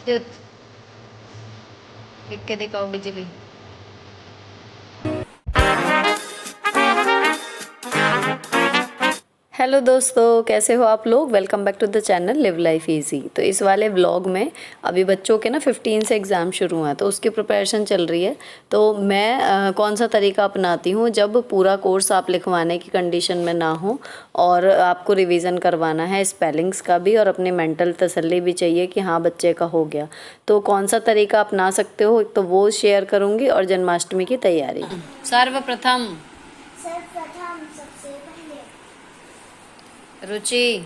विद्युत। लिख के दिखाओ बिजली। हेलो दोस्तों, कैसे हो आप लोग। Welcome back to the channel live life easy. तो इस वाले व्लॉग में अभी बच्चों के ना 15 से एग्ज़ाम शुरू हैं, तो उसकी प्रिपरेशन चल रही है। तो मैं कौन सा तरीका अपनाती हूँ जब पूरा कोर्स आप लिखवाने की कंडीशन में ना हो और आपको रिवीजन करवाना है, स्पेलिंग्स का भी और अपनी मेंटल तसल्ली भी चाहिए कि हाँ बच्चे का हो गया। तो कौन सा तरीका अपना सकते हो, एक तो वो शेयर करूँगी और जन्माष्टमी की तैयारी। सर्वप्रथम सबसे पहले रुचि।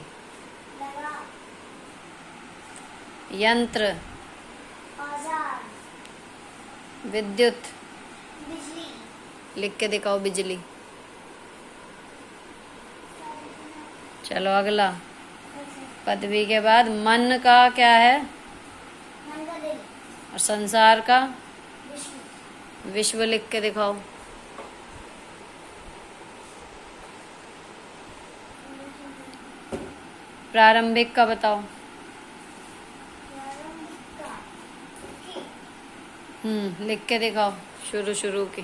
लगा, यंत्र। औजार, विद्युत। बिजली, लिख के दिखाओ बिजली। चलो अगला। पदवी के बाद मन का क्या है मन का दिल, और संसार का विश्व, विश्व। लिख के दिखाओ। प्रारंभिक का बताओ। प्रारंभिक का की, लिख के दिखाओ शुरू की।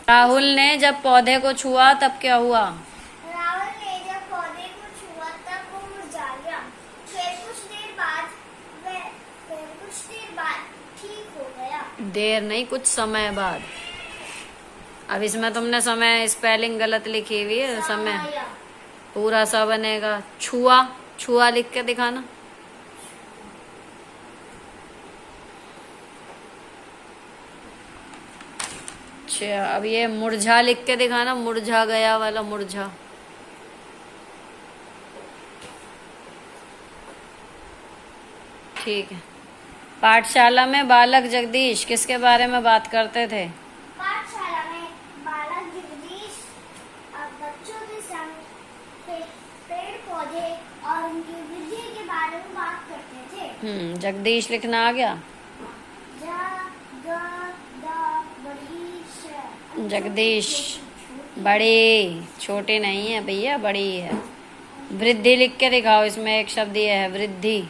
राहुल ने जब पौधे को छुआ तब क्या हुआ। राहुल ने जब पौधे को छुआ तब वो मुरझा गया। फिर कुछ देर बाद ठीक हो गया। देर नहीं, कुछ समय बाद। अब इसमें तुमने समय स्पेलिंग गलत लिखी हुई है। समय समाया, पूरा सा बनेगा। छुआ, छुआ लिख के दिखाना। अच्छा, अब ये मुरझा लिख के दिखाना। मुरझा गया वाला मुरझा। ठीक है। पाठशाला में बालक जगदीश किसके बारे में बात करते थे। पाठशाला में बालक जगदीश बच्चों के संग पेड़ पौधे और उनकी वृद्धि के बारे में बात करते थे। जगदीश लिखना आ गया। जगदीश बड़ी, छोटी नहीं है भैया, बड़ी है। वृद्धि लिख के दिखाओ। इसमें एक शब्द ये है, वृद्धि।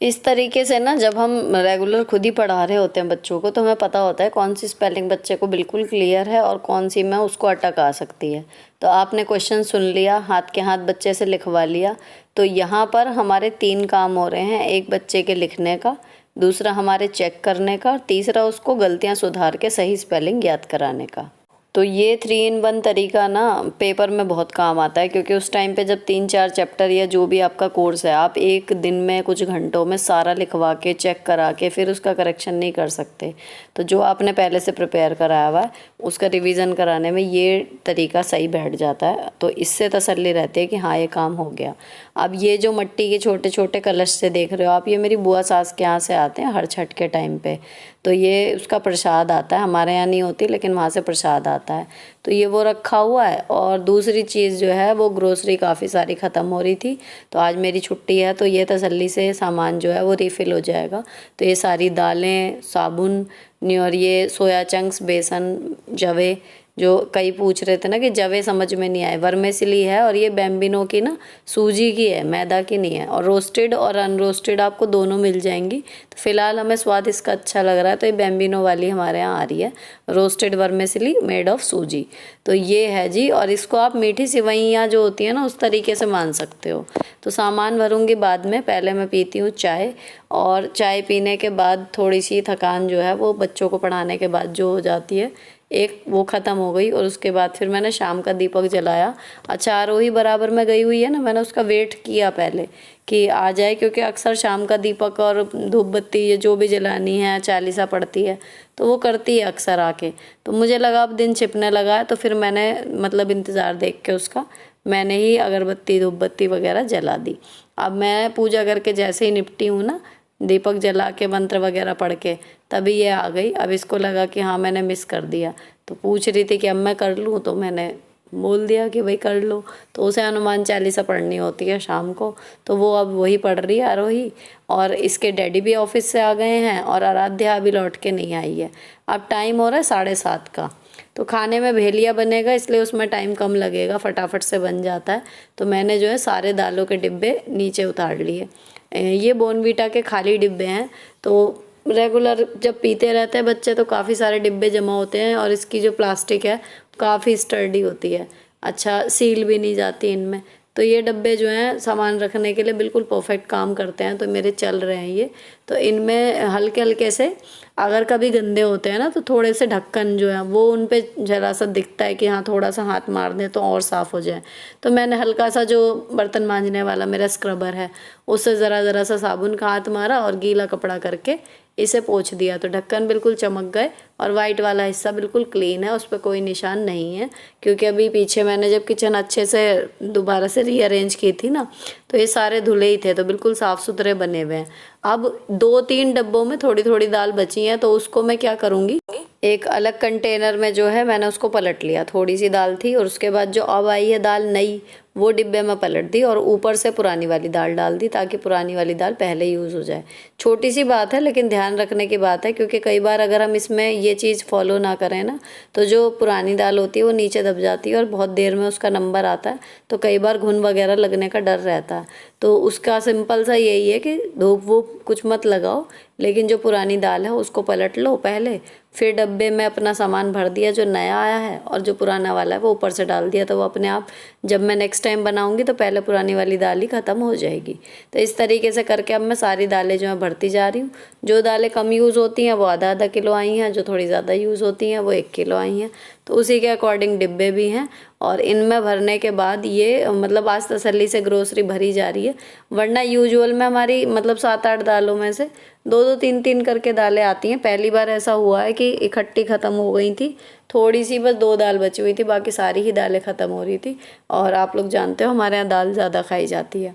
इस तरीके से ना जब हम रेगुलर खुद ही पढ़ा रहे होते हैं बच्चों को, तो हमें पता होता है कौन सी स्पेलिंग बच्चे को बिल्कुल क्लियर है और कौन सी में उसको अटक आ सकती है। तो आपने क्वेश्चन सुन लिया, हाथ के हाथ बच्चे से लिखवा लिया। तो यहाँ पर हमारे 3 काम हो रहे हैं। एक बच्चे के लिखने का, दूसरा हमारे चेक करने का, और तीसरा उसको गलतियाँ सुधार के सही स्पेलिंग याद कराने का। तो ये 3 in 1 तरीका ना पेपर में बहुत काम आता है, क्योंकि उस टाइम पे जब 3-4 चैप्टर या जो भी आपका कोर्स है, आप एक दिन में कुछ घंटों में सारा लिखवा के चेक करा के फिर उसका करेक्शन नहीं कर सकते। तो जो आपने पहले से प्रिपेयर कराया हुआ है उसका रिवीजन कराने में ये तरीका सही बैठ जाता है। तो इससे तसल्ली रहती है कि हाँ ये काम हो गया। अब ये जो मिट्टी के छोटे छोटे कलश से देख रहे हो आप, ये मेरी बुआ सास के यहाँ से आते हैं हर छठ के टाइम पे। तो ये उसका प्रसाद आता है, हमारे यहाँ नहीं होती लेकिन वहाँ से प्रसाद आता है। तो ये वो रखा हुआ है। और दूसरी चीज़ जो है वो ग्रोसरी काफ़ी सारी ख़त्म हो रही थी, तो आज मेरी छुट्टी है, तो ये तसल्ली से सामान जो है वो रिफ़िल हो जाएगा। तो ये सारी दालें, साबुन और ये सोया चंक्स, बेसन, जवे, जो कई पूछ रहे थे ना कि जवे समझ में नहीं आए, वर्मेसिली है। और ये बैम्बिनो की ना सूजी की है, मैदा की नहीं है। और रोस्टेड और अनरोस्टेड आपको दोनों मिल जाएंगी। तो फिलहाल हमें स्वाद इसका अच्छा लग रहा है, तो ये बैम्बिनो वाली हमारे यहाँ आ रही है, रोस्टेड वर्मेसिली मेड ऑफ सूजी। तो ये है जी। और इसको आप मीठी सिवैयाँ जो होती है ना उस तरीके से मान सकते हो। तो सामान भरूँगी बाद में, पहले मैं पीती हूँ चाय। और चाय पीने के बाद थोड़ी सी थकान जो है वो बच्चों को पढ़ाने के बाद जो हो जाती है, एक वो ख़त्म हो गई। और उसके बाद फिर मैंने शाम का दीपक जलाया। अच्छा, आरोही बराबर में गई हुई है ना, मैंने उसका वेट किया पहले कि आ जाए, क्योंकि अक्सर शाम का दीपक और धूप बत्ती ये जो भी जलानी है, चालीसा पड़ती है, तो वो करती है अक्सर आके। तो मुझे लगा अब दिन छिपने लगा है, तो फिर मैंने मतलब इंतज़ार देख के उसका मैंने ही अगरबत्ती धूप बत्ती वगैरह जला दी। अब मैं पूजा करके जैसे ही निपटी हूँ ना, दीपक जला के मंत्र वगैरह पढ़ के, तभी ये आ गई। अब इसको लगा कि हाँ मैंने मिस कर दिया, तो पूछ रही थी कि अब मैं कर लूँ, तो मैंने बोल दिया कि भाई कर लो। तो उसे हनुमान चालीसा पढ़नी होती है शाम को, तो वो अब वही पढ़ रही है आरोही। और इसके डैडी भी ऑफिस से आ गए हैं और आराध्या अभी लौट के नहीं आई है। अब टाइम हो रहा है 7:30 का। तो खाने में भेलिया बनेगा, इसलिए उसमें टाइम कम लगेगा, फटाफट से बन जाता है। तो मैंने जो है सारे दालों के डिब्बे नीचे उतार लिए। ये बॉर्नवीटा के खाली डिब्बे हैं। तो रेगुलर जब पीते रहते हैं बच्चे तो काफ़ी सारे डिब्बे जमा होते हैं, और इसकी जो प्लास्टिक है काफ़ी स्टर्डी होती है, अच्छा सील भी नहीं जाती इनमें। तो ये डब्बे जो हैं सामान रखने के लिए बिल्कुल परफेक्ट काम करते हैं। तो मेरे चल रहे हैं ये। तो इनमें हल्के हल्के से अगर कभी गंदे होते हैं ना तो थोड़े से ढक्कन जो है वो उन पे जरा सा दिखता है कि हाँ थोड़ा सा हाथ मार दें तो और साफ़ हो जाए। तो मैंने हल्का सा जो बर्तन मांजने वाला मेरा स्क्रबर है उससे ज़रा सा साबुन का हाथ मारा और गीला कपड़ा करके इसे पोंछ दिया, तो ढक्कन बिल्कुल चमक गए और वाइट वाला हिस्सा बिल्कुल क्लीन है, उस पर कोई निशान नहीं है। क्योंकि अभी पीछे मैंने जब किचन अच्छे से दोबारा से रीअरेंज की थी ना तो ये सारे धुले ही थे, तो बिल्कुल साफ़ सुथरे बने हुए हैं। अब 2-3 डब्बों में थोड़ी थोड़ी दाल बची है, तो उसको मैं क्या करूँगी, एक अलग कंटेनर में जो है मैंने उसको पलट लिया। थोड़ी सी दाल थी और उसके बाद जो अब आई है दाल नई वो डिब्बे में पलट दी और ऊपर से पुरानी वाली दाल डाल दी, ताकि पुरानी वाली दाल पहले यूज़ हो जाए। छोटी सी बात है लेकिन ध्यान रखने की बात है, क्योंकि कई बार अगर हम इसमें ये चीज़ फॉलो ना करें ना तो जो पुरानी दाल होती है वो नीचे दब जाती है और बहुत देर में उसका नंबर आता है, तो कई बार घुन वगैरह लगने का डर रहता है। तो उसका सिंपल सा यही है कि धूप वूप कुछ मत लगाओ, लेकिन जो पुरानी दाल है उसको पलट लो पहले, फिर डब्बे में अपना सामान भर दिया जो नया आया है और जो पुराना वाला है वो ऊपर से डाल दिया, तो वो अपने आप जब मैं नेक्स्ट टाइम बनाऊंगी तो पहले पुरानी वाली दाल ही ख़त्म हो जाएगी। तो इस तरीके से करके अब मैं सारी दालें जो है भरती जा रही हूँ। जो दालें कम यूज़ होती हैं वो आधा किलो आई हैं, जो थोड़ी ज़्यादा यूज़ होती हैं वो 1 किलो आई हैं। तो उसी के अकॉर्डिंग डिब्बे भी हैं और इनमें भरने के बाद ये मतलब आज तसल्ली से ग्रोसरी भरी जा रही है, वरना यूजुअल में हमारी मतलब 7-8 दालों में से 2-2 3-3 करके दालें आती हैं। पहली बार ऐसा हुआ है कि इकट्ठी ख़त्म हो गई थी, थोड़ी सी बस 2 दाल बची हुई थी, बाकी सारी ही दालें ख़त्म हो रही थी। और आप लोग जानते हो हमारे यहाँ दाल ज़्यादा खाई जाती है।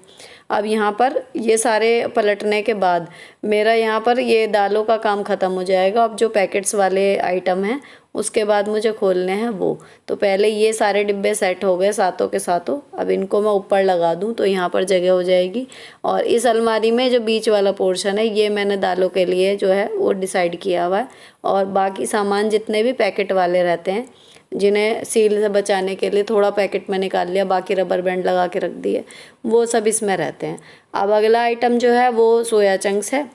अब यहाँ पर ये सारे पलटने के बाद मेरा यहाँ पर ये दालों का काम ख़त्म हो जाएगा। अब जो पैकेट्स वाले आइटम हैं उसके बाद मुझे खोलने हैं वो। तो पहले ये सारे डिब्बे सेट हो गए सातों के सातों, अब इनको मैं ऊपर लगा दूँ तो यहाँ पर जगह हो जाएगी। और इस अलमारी में जो बीच वाला पोर्शन है ये मैंने दालों के लिए जो है वो डिसाइड किया हुआ है, और बाकी सामान जितने भी पैकेट वाले रहते हैं जिन्हें सील से बचाने के लिए थोड़ा पैकेट में निकाल लिया, बाकी रबर बैंड लगा के रख दिए, वो सब इसमें रहते हैं। अब अगला आइटम जो है वो सोया चंक्स है,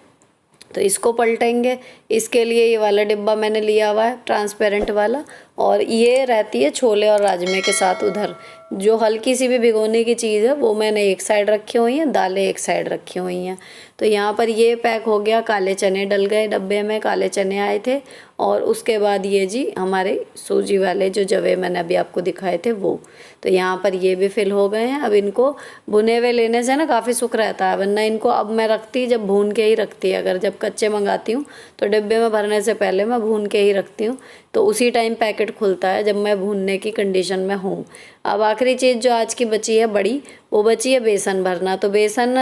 तो इसको पलटेंगे। इसके लिए ये वाला डिब्बा मैंने लिया हुआ है ट्रांसपेरेंट वाला, और ये रहती है छोले और राजमे के साथ। उधर जो हल्की सी भी भिगोने की चीज़ है वो मैंने एक साइड रखी हुई हैं, दालें एक साइड रखी हुई हैं। तो यहाँ पर ये पैक हो गया, काले चने डल गए डब्बे में, काले चने आए थे। और उसके बाद ये जी हमारे सूजी वाले जो जवे मैंने अभी आपको दिखाए थे वो, तो यहाँ पर ये भी फिल हो गए हैं। अब इनको भुने हुए लेने से ना काफ़ी सुख रहता है, वरना इनको अब मैं रखती जब भून के ही रखती है। अगर जब कच्चे मंगाती हूँ तो डिब्बे में भरने से पहले मैं भून के ही रखती हूँ, तो उसी टाइम पैकेट खुलता है जब मैं भूनने की कंडीशन में हूँ। अब आखिरी चीज़ जो आज की बची है बड़ी, वो बची है बेसन भरना। तो बेसन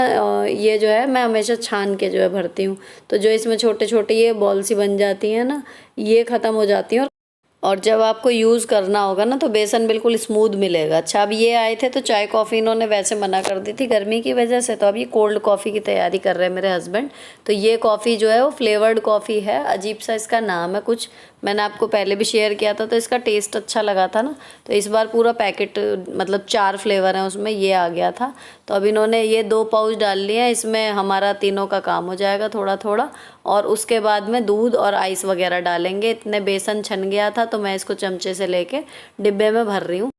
ये जो है मैं हमेशा छान के जो है भरती हूँ, तो जो इसमें छोटे छोटे ये बॉल सी बन जाती हैं ना ये ख़त्म हो जाती हैं। और जब आपको यूज़ करना होगा ना तो बेसन बिल्कुल स्मूथ मिलेगा। अच्छा, अब ये आए थे तो चाय कॉफ़ी इन्होंने वैसे मना कर दी थी गर्मी की वजह से, तो अब ये कोल्ड कॉफ़ी की तैयारी कर रहे हैं मेरे हस्बैंड। तो ये कॉफ़ी जो है वो फ्लेवर्ड कॉफ़ी है, अजीब सा इसका नाम है कुछ, मैंने आपको पहले भी शेयर किया था, तो इसका टेस्ट अच्छा लगा था ना, तो इस बार पूरा पैकेट मतलब 4 फ्लेवर हैं उसमें, ये आ गया था। तो अब इन्होंने ये 2 पाउच डाल लिए हैं, इसमें हमारा तीनों का काम हो जाएगा थोड़ा थोड़ा। और उसके बाद में दूध और आइस वगैरह डालेंगे। इतने बेसन छन गया था तो मैं इसको चमचे से लेके डिब्बे में भर रही हूँ।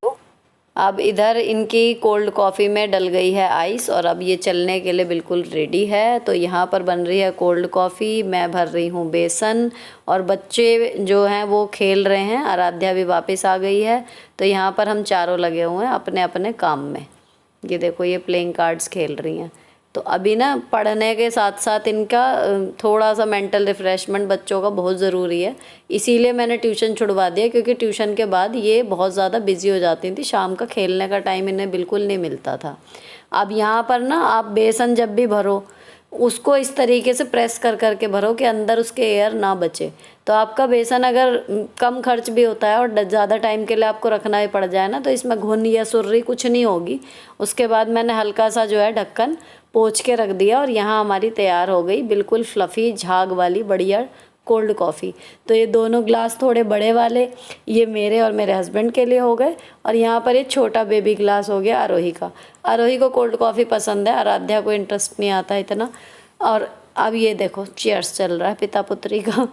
अब इधर इनकी कोल्ड कॉफ़ी में डल गई है आइस और अब ये चलने के लिए बिल्कुल रेडी है। तो यहाँ पर बन रही है कोल्ड कॉफ़ी, मैं भर रही हूँ बेसन और बच्चे जो हैं वो खेल रहे हैं। आराध्या भी वापस आ गई है। तो यहाँ पर हम चारों लगे हुए हैं अपने अपने काम में। ये देखो ये प्लेइंग कार्ड्स खेल रही हैं। तो अभी ना पढ़ने के साथ साथ इनका थोड़ा सा मेंटल रिफ़्रेशमेंट बच्चों का बहुत ज़रूरी है, इसीलिए मैंने ट्यूशन छुड़वा दिया, क्योंकि ट्यूशन के बाद ये बहुत ज़्यादा बिजी हो जाती थी, शाम का खेलने का टाइम इन्हें बिल्कुल नहीं मिलता था। अब यहाँ पर ना आप बेसन जब भी भरो उसको इस तरीके से प्रेस कर कर के भरो कि अंदर उसके एयर ना बचे। तो आपका बेसन अगर कम खर्च भी होता है और ज़्यादा टाइम के लिए आपको रखना ही पड़ जाए ना, तो इसमें घुन या सुर्री कुछ नहीं होगी। उसके बाद मैंने हल्का सा जो है ढक्कन पोंछ के रख दिया और यहाँ हमारी तैयार हो गई बिल्कुल फ्लफ़ी झाग वाली बढ़िया कोल्ड कॉफ़ी। तो ये दोनों ग्लास थोड़े बड़े वाले ये मेरे और मेरे हस्बैंड के लिए हो गए, और यहाँ पर ये छोटा बेबी ग्लास हो गया आरोही का। आरोही को कोल्ड कॉफ़ी पसंद है, आराध्या को इंटरेस्ट नहीं आता इतना। और अब ये देखो चीयर्स चल रहा है पिता पुत्री का।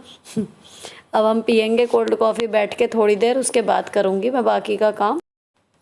अब हम पियेंगे कोल्ड कॉफ़ी बैठ के थोड़ी देर, उसके बाद करूँगी मैं बाकी का काम।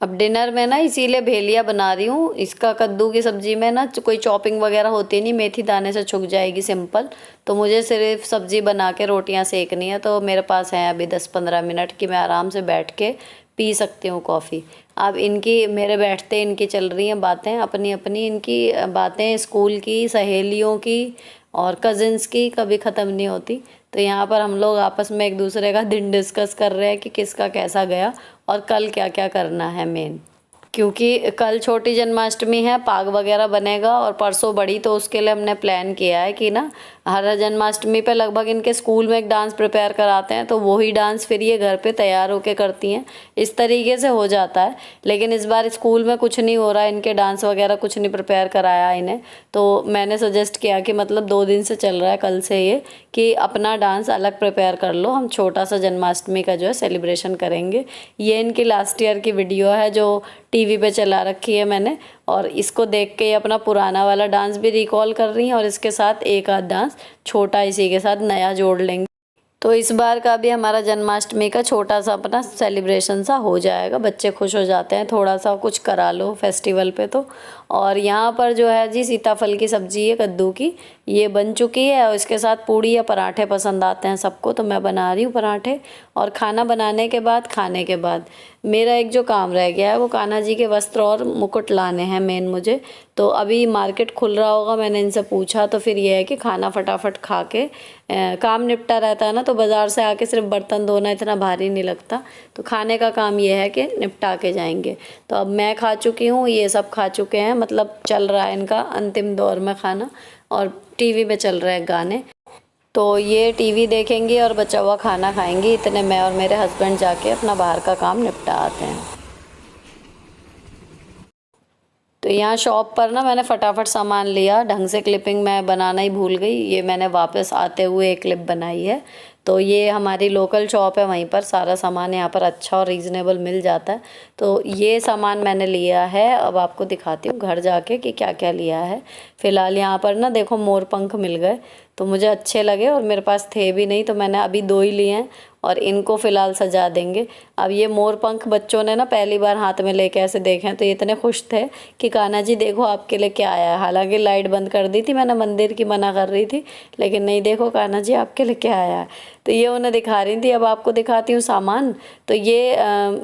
अब डिनर में ना इसीलिए भेलिया बना रही हूँ। इसका कद्दू की सब्ज़ी में ना कोई चॉपिंग वगैरह होती नहीं, मेथी दाने से छुक जाएगी सिंपल। तो मुझे सिर्फ सब्ज़ी बना के रोटियाँ सेकनी है, तो मेरे पास है अभी 10-15 मिनट की मैं आराम से बैठ के पी सकती हूँ कॉफ़ी। अब इनकी मेरे बैठते इनकी चल रही हैं बातें, अपनी अपनी इनकी बातें स्कूल की, सहेलियों की और कज़िन्स की, कभी ख़त्म नहीं होती। तो यहाँ पर हम लोग आपस में एक दूसरे का दिन डिस्कस कर रहे हैं कि किसका कैसा गया और कल क्या क्या करना है मेन। क्योंकि कल छोटी जन्माष्टमी है, पाग वगैरह बनेगा, और परसों बड़ी, तो उसके लिए हमने प्लान किया है कि ना हर जन्माष्टमी पे लगभग इनके स्कूल में एक डांस प्रिपेयर कराते हैं, तो वही डांस फिर ये घर पे तैयार होके करती हैं। इस तरीके से हो जाता है। लेकिन इस बार स्कूल में कुछ नहीं हो रहा है, इनके डांस वगैरह कुछ नहीं प्रिपेयर कराया इन्हें। तो मैंने सजेस्ट किया कि मतलब 2 दिन से चल रहा है कल से ये, कि अपना डांस अलग प्रिपेयर कर लो, हम छोटा सा जन्माष्टमी का जो है सेलिब्रेशन करेंगे। ये इनकी लास्ट ईयर की वीडियो है जो टीवी पे चला रखी है मैंने, और इसको देख के अपना पुराना वाला डांस भी रिकॉल कर रही हैं, और इसके साथ एक आध डांस छोटा इसी के साथ नया जोड़ लेंगे। तो इस बार का भी हमारा जन्माष्टमी का छोटा सा अपना सेलिब्रेशन सा हो जाएगा। बच्चे खुश हो जाते हैं, थोड़ा सा कुछ करा लो फेस्टिवल पे तो। और यहाँ पर जो है जी सीताफल की सब्ज़ी है कद्दू की, ये बन चुकी है, और इसके साथ पूड़ी या पराठे पसंद आते हैं सबको, तो मैं बना रही हूँ पराठे। और खाना बनाने के बाद, खाने के बाद मेरा एक जो काम रह गया है वो कान्हा जी के वस्त्र और मुकुट लाने हैं मेन मुझे। तो अभी मार्केट खुल रहा होगा, मैंने इनसे पूछा, तो फिर ये है कि खाना फटाफट खा के काम निपटा रहता है ना, तो बाज़ार से आके सिर्फ बर्तन धोना इतना भारी नहीं लगता। तो खाने का काम ये है कि निपटा के जाएंगे। तो अब मैं खा चुकी हूँ, ये सब खा चुके हैं, मतलब चल रहा है इनका अंतिम दौर में खाना, और टीवी में चल रहे हैं गाने। तो ये टीवी देखेंगी और बचा हुआ खाना खाएंगी। इतने मैं और मेरे हस्बैंड जाके अपना बाहर का काम निपटा आते हैं। तो यहाँ शॉप पर ना मैंने फटाफट सामान लिया, ढंग से क्लिपिंग मैं बनाना ही भूल गई। ये मैंने वापस आते हुए एक क्लिप बनाई है। तो ये हमारी लोकल शॉप है, वहीं पर सारा सामान यहाँ पर अच्छा और रीज़नेबल मिल जाता है। तो ये सामान मैंने लिया है, अब आपको दिखाती हूँ घर जाके कि क्या क्या लिया है। फ़िलहाल यहाँ पर ना देखो मोर पंख मिल गए, तो मुझे अच्छे लगे, और मेरे पास थे भी नहीं, तो मैंने अभी 2 ही लिए हैं, और इनको फ़िलहाल सजा देंगे। अब ये मोर पंख बच्चों ने ना पहली बार हाथ में लेके ऐसे देखे हैं, तो ये इतने खुश थे कि कान्हा जी देखो आपके लिए क्या आया है। हालांकि लाइट बंद कर दी थी मैंने, मंदिर की मना कर रही थी, लेकिन नहीं, देखो कान्हा जी आपके लिए क्या आया है। तो ये उन्हें दिखा रही थी। अब आपको दिखाती हूँ सामान। तो ये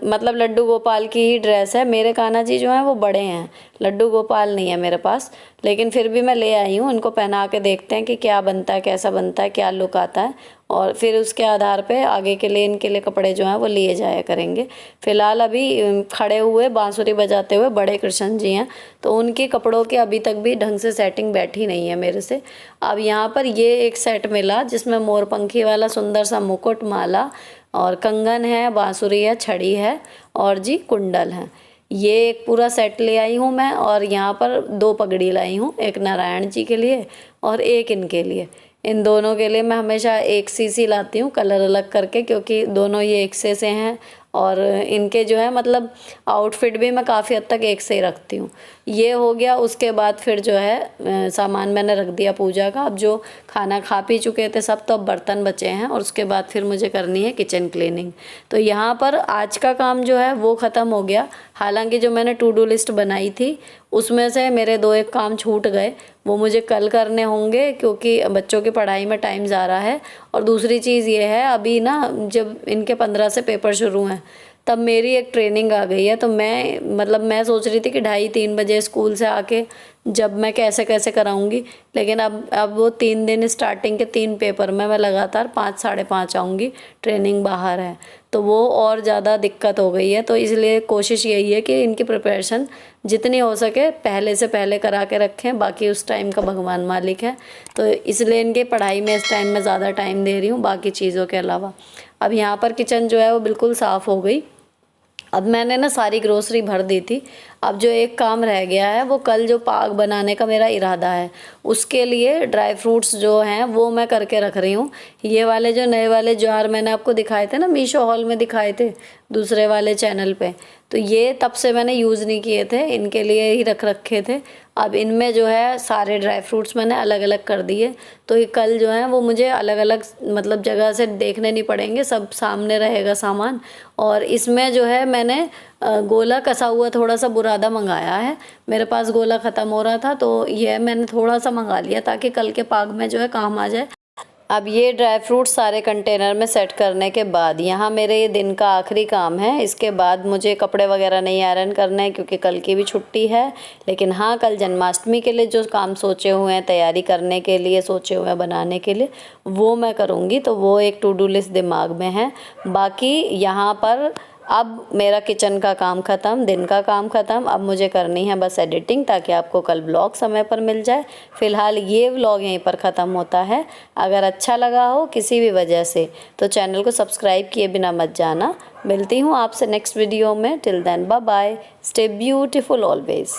मतलब लड्डू गोपाल की ही ड्रेस है। मेरे कान्हा जी जो हैं वो बड़े हैं, लड्डू गोपाल नहीं है मेरे पास, लेकिन फिर भी मैं ले आई हूँ। इनको पहना के देखते हैं कि क्या बनता है, कैसा बनता है, क्या लुक आता है, और फिर उसके आधार पे आगे के लिए इनके लिए कपड़े जो हैं वो लिए जाया करेंगे। फ़िलहाल अभी खड़े हुए बांसुरी बजाते हुए बड़े कृष्ण जी हैं, तो उनके कपड़ों की अभी तक भी ढंग से सेटिंग बैठी नहीं है मेरे से। अब यहाँ पर ये एक सेट मिला जिसमें मोरपंखी वाला सुंदर सा मुकुट, माला और कंगन है, बांसुरी है, छड़ी है, और जी कुंडल है। ये एक पूरा सेट ले आई हूँ मैं। और यहाँ पर 2 पगड़ी लाई हूँ, एक नारायण जी के लिए और एक इनके लिए। इन दोनों के लिए मैं हमेशा एक सी लाती हूँ, कलर अलग करके, क्योंकि दोनों ये एक से हैं, और इनके जो है मतलब आउटफिट भी मैं काफ़ी हद तक एक से ही रखती हूँ। ये हो गया। उसके बाद फिर जो है सामान मैंने रख दिया पूजा का। अब जो खाना खा पी चुके थे सब, तो अब बर्तन बचे हैं, और उसके बाद फिर मुझे करनी है किचन क्लीनिंग। तो यहाँ पर आज का काम जो है वो ख़त्म हो गया। हालांकि जो मैंने टू डू लिस्ट बनाई थी उसमें से मेरे 2-1 काम छूट गए, वो मुझे कल करने होंगे, क्योंकि बच्चों की पढ़ाई में टाइम जा रहा है। और दूसरी चीज़ ये है, अभी ना जब इनके 15 से पेपर शुरू हैं, तब मेरी एक ट्रेनिंग आ गई है। तो मैं सोच रही थी कि 2:30-3 बजे स्कूल से आके जब मैं कैसे कैसे कराऊंगी, लेकिन अब वो 3 दिन स्टार्टिंग के 3 पेपर में मैं लगातार 5 साढ़े 5 आऊँगी, ट्रेनिंग बाहर है, तो वो और ज़्यादा दिक्कत हो गई है। तो इसलिए कोशिश यही है कि इनकी प्रिपरेशन जितनी हो सके पहले से पहले करा के रखें। बाकी उस टाइम का भगवान मालिक है, तो इसलिए इनके पढ़ाई में इस टाइम में ज़्यादा टाइम दे रही हूँ बाकी चीज़ों के अलावा। अब यहाँ पर किचन जो है वो बिल्कुल साफ़ हो गई। अब मैंने ना सारी ग्रोसरी भर दी थी। अब जो एक काम रह गया है वो कल जो पाग बनाने का मेरा इरादा है, उसके लिए ड्राई फ्रूट्स जो हैं वो मैं करके रख रही हूँ। ये वाले जो नए वाले जार मैंने आपको दिखाए थे ना, मीशो हॉल में दिखाए थे दूसरे वाले चैनल पे, तो ये तब से मैंने यूज़ नहीं किए थे, इनके लिए ही रख रखे थे। अब इनमें जो है सारे ड्राई फ्रूट्स मैंने अलग अलग कर दिए, तो ये कल जो है वो मुझे अलग अलग मतलब जगह से देखने नहीं पड़ेंगे, सब सामने रहेगा सामान। और इसमें जो है मैंने गोला कसा हुआ थोड़ा सा बुरादा मंगाया है, मेरे पास गोला ख़त्म हो रहा था तो ये मैंने थोड़ा सा मंगा लिया ताकि कल के पाग में जो है काम आ जाए। अब ये ड्राई फ्रूट सारे कंटेनर में सेट करने के बाद यहाँ मेरे ये दिन का आखिरी काम है। इसके बाद मुझे कपड़े वगैरह नहीं आयरन करना है क्योंकि कल की भी छुट्टी है। लेकिन हाँ, कल जन्माष्टमी के लिए जो काम सोचे हुए हैं, तैयारी करने के लिए सोचे हुए हैं, बनाने के लिए, वो मैं करूँगी। तो वो एक टू डू लिस्ट दिमाग में है। बाकी यहाँ पर अब मेरा किचन का काम ख़त्म, दिन का काम ख़त्म। अब मुझे करनी है बस एडिटिंग, ताकि आपको कल व्लॉग समय पर मिल जाए। फ़िलहाल ये व्लॉग यहीं पर ख़त्म होता है। अगर अच्छा लगा हो किसी भी वजह से तो चैनल को सब्सक्राइब किए बिना मत जाना। मिलती हूँ आपसे नेक्स्ट वीडियो में। Till then bye bye, stay beautiful always.